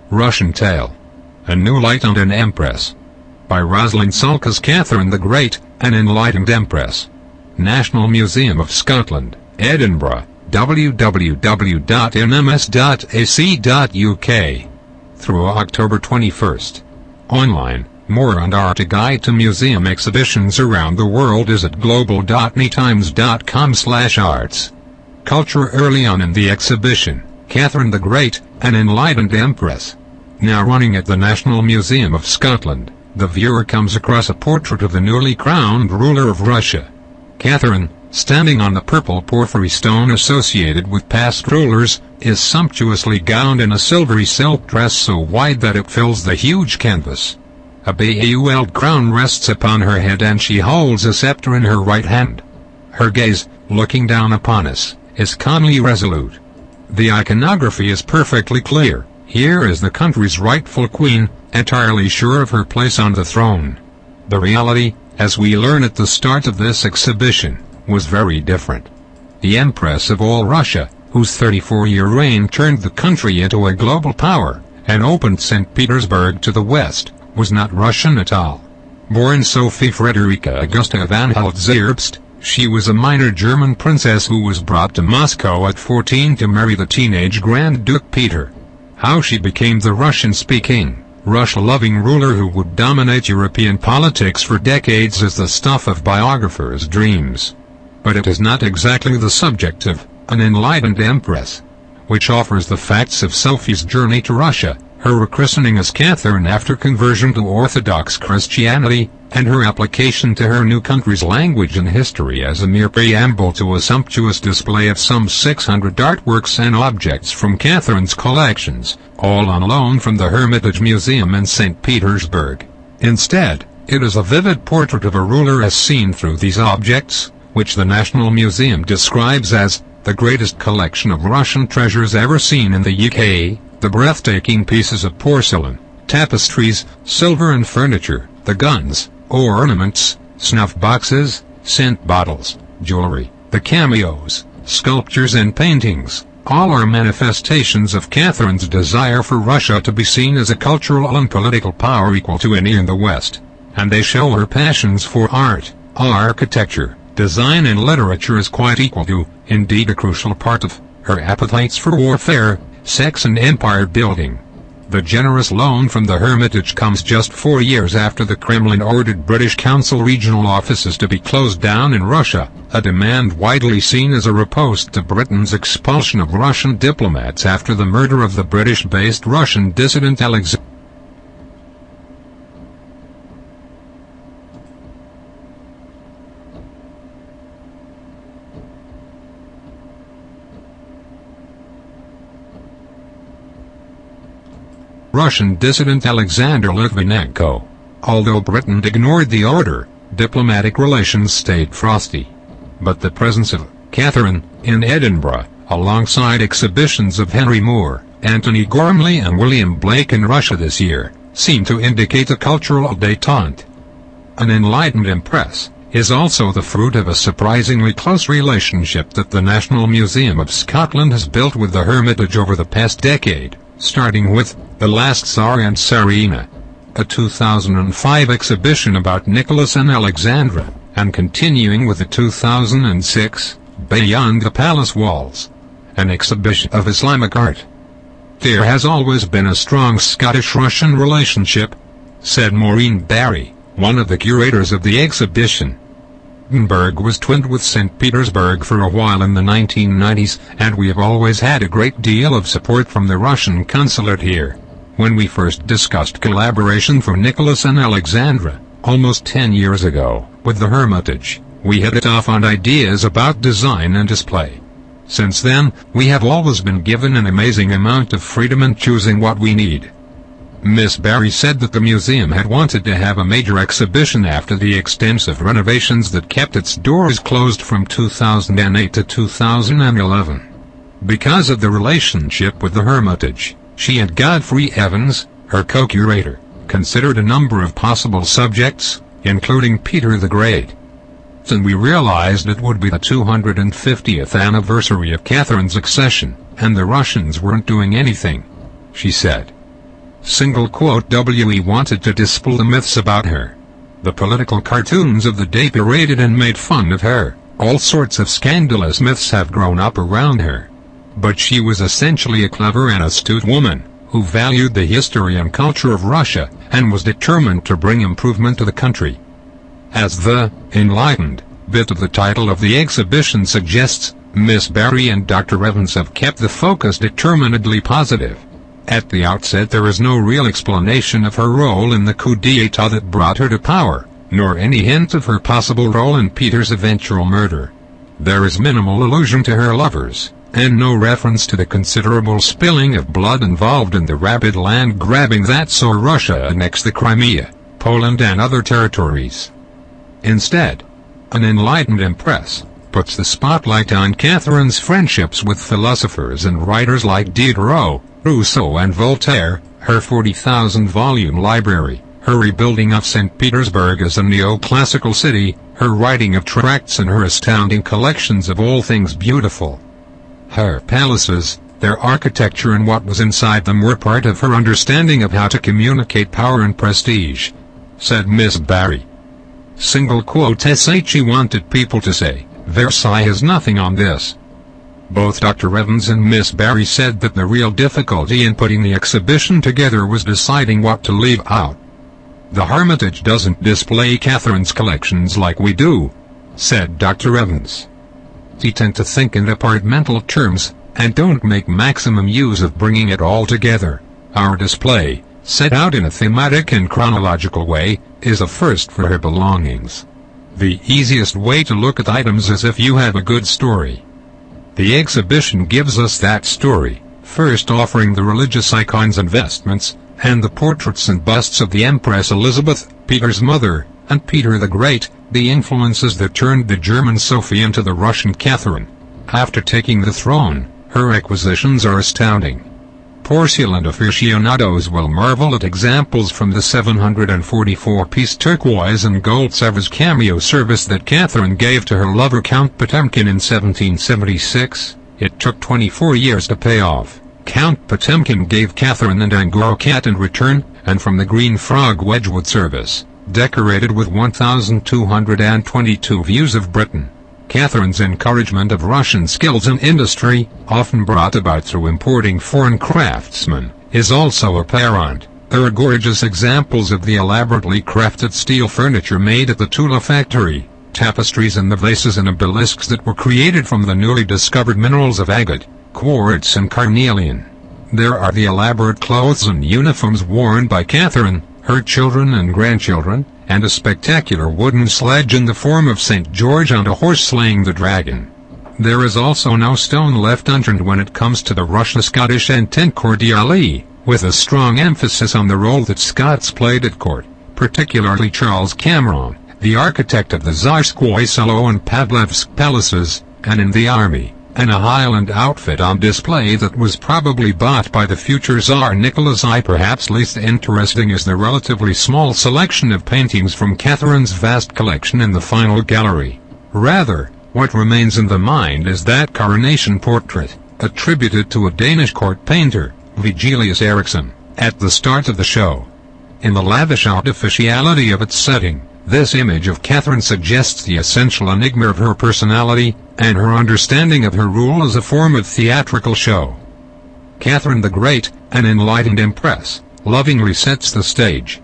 Russian Tale. A New Light on an Empress. By Rosalind Sulca's Katherine the Great, an Enlightened Empress. National Museum of Scotland, Edinburgh, www.nms.ac.uk. Through October 21st. Online, more and our guide to museum exhibitions around the world is at global.nytimes.com/arts. Culture. Early on in the exhibition, Katherine the Great, an Enlightened Empress. Now running at the National Museum of Scotland, the viewer comes across a portrait of the newly crowned ruler of Russia. Katherine, standing on the purple porphyry stone associated with past rulers, is sumptuously gowned in a silvery silk dress so wide that it fills the huge canvas. A beveled crown rests upon her head and she holds a scepter in her right hand. Her gaze, looking down upon us, is calmly resolute. The iconography is perfectly clear. Here is the country's rightful queen, entirely sure of her place on the throne. The reality, as we learn at the start of this exhibition, was very different. The Empress of all Russia, whose 34-year reign turned the country into a global power, and opened St. Petersburg to the west, was not Russian at all. Born Sophie Frederica Augusta of Anhalt-Zerbst, she was a minor German princess who was brought to Moscow at 14 to marry the teenage Grand Duke Peter. How she became the Russian-speaking, Russia-loving ruler who would dominate European politics for decades is the stuff of biographers' dreams. But it is not exactly the subject of An Enlightened Empress, which offers the facts of Sophie's journey to Russia, her rechristening as Katherine after conversion to Orthodox Christianity, and her application to her new country's language and history as a mere preamble to a sumptuous display of some 600 artworks and objects from Katherine's collections, all on loan from the Hermitage Museum in St. Petersburg. Instead, it is a vivid portrait of a ruler as seen through these objects, which the National Museum describes as the greatest collection of Russian treasures ever seen in the UK. The breathtaking pieces of porcelain, tapestries, silver and furniture, the guns, ornaments, snuff boxes, scent bottles, jewelry, the cameos, sculptures and paintings, all are manifestations of Katherine's desire for Russia to be seen as a cultural and political power equal to any in the West, and they show her passions for art, architecture, design and literature is quite equal to, indeed a crucial part of, her appetites for warfare, sex and empire building. The generous loan from the Hermitage comes just 4 years after the Kremlin ordered British Council regional offices to be closed down in Russia, a demand widely seen as a riposte to Britain's expulsion of Russian diplomats after the murder of the British-based Russian dissident Alexander. Russian dissident Alexander Litvinenko. Although Britain ignored the order, diplomatic relations stayed frosty. But the presence of Katherine in Edinburgh, alongside exhibitions of Henry Moore, Anthony Gormley and William Blake in Russia this year, seemed to indicate a cultural détente. An Enlightened Empress is also the fruit of a surprisingly close relationship that the National Museum of Scotland has built with the Hermitage over the past decade, starting with The Last Tsar and Tsarina, a 2005 exhibition about Nicholas and Alexandra, and continuing with the 2006 Beyond the Palace Walls, an exhibition of Islamic art. There has always been a strong Scottish-Russian relationship, said Maureen Barry, one of the curators of the exhibition. Edinburgh was twinned with St. Petersburg for a while in the 1990s, and we have always had a great deal of support from the Russian consulate here. When we first discussed collaboration for Nicholas and Alexandra, almost 10 years ago, with the Hermitage, we hit it off on ideas about design and display. Since then, we have always been given an amazing amount of freedom in choosing what we need. Miss Barry said that the museum had wanted to have a major exhibition after the extensive renovations that kept its doors closed from 2008 to 2011. Because of the relationship with the Hermitage, she and Godfrey Evans, her co-curator, considered a number of possible subjects, including Peter the Great. And we realized it would be the 250th anniversary of Katherine's accession, and the Russians weren't doing anything, she said. We wanted to dispel the myths about her. The political cartoons of the day paraded and made fun of her. All sorts of scandalous myths have grown up around her. But she was essentially a clever and astute woman, who valued the history and culture of Russia, and was determined to bring improvement to the country. As the enlightened bit of the title of the exhibition suggests, Miss Barry and Dr. Evans have kept the focus determinedly positive. At the outset there is no real explanation of her role in the coup d'etat that brought her to power, nor any hint of her possible role in Peter's eventual murder. There is minimal allusion to her lovers, and no reference to the considerable spilling of blood involved in the rapid land grabbing that saw Russia annex the Crimea, Poland and other territories. Instead, an enlightened Empress puts the spotlight on Catherine's friendships with philosophers and writers like Diderot, Rousseau and Voltaire, her 40,000-volume library, her rebuilding of St. Petersburg as a neoclassical city, her writing of tracts and her astounding collections of all things beautiful. Her palaces, their architecture and what was inside them were part of her understanding of how to communicate power and prestige, said Miss Barry. She wanted people to say, Versailles has nothing on this. Both Dr. Evans and Miss Barry said that the real difficulty in putting the exhibition together was deciding what to leave out. The Hermitage doesn't display Catherine's collections like we do, said Dr. Evans. We tend to think in departmental terms, and don't make maximum use of bringing it all together. Our display, set out in a thematic and chronological way, is a first for her belongings. The easiest way to look at items is if you have a good story. The exhibition gives us that story, first offering the religious icons and vestments, and the portraits and busts of the Empress Elizabeth, Peter's mother, and Peter the Great, the influences that turned the German Sophie into the Russian Catherine. After taking the throne, her acquisitions are astounding. Porcelain aficionados will marvel at examples from the 744-piece turquoise and gold Sevres cameo service that Catherine gave to her lover Count Potemkin in 1776. It took 24 years to pay off. Count Potemkin gave Catherine an Angora cat in return, and from the Green Frog Wedgwood service, decorated with 1,222 views of Britain. Catherine's encouragement of Russian skills and industry, often brought about through importing foreign craftsmen, is also apparent. There are gorgeous examples of the elaborately crafted steel furniture made at the Tula factory, tapestries and the vases and obelisks that were created from the newly discovered minerals of agate, quartz and carnelian. There are the elaborate clothes and uniforms worn by Catherine, her children and grandchildren, and a spectacular wooden sledge in the form of St. George on a horse slaying the dragon. There is also no stone left unturned when it comes to the Russian-Scottish Entente Cordiale, with a strong emphasis on the role that Scots played at court, particularly Charles Cameron, the architect of the Tsarskoye Selo and Pavlovsk palaces, and in the army, and a Highland outfit on display that was probably bought by the future Tsar Nicholas I. Perhaps least interesting is the relatively small selection of paintings from Catherine's vast collection in the final gallery. Rather, what remains in the mind is that coronation portrait, attributed to a Danish court painter, Vigilius Eriksson, at the start of the show. In the lavish artificiality of its setting, this image of Catherine suggests the essential enigma of her personality, and her understanding of her rule as a form of theatrical show. Catherine the Great, an enlightened empress, lovingly sets the stage,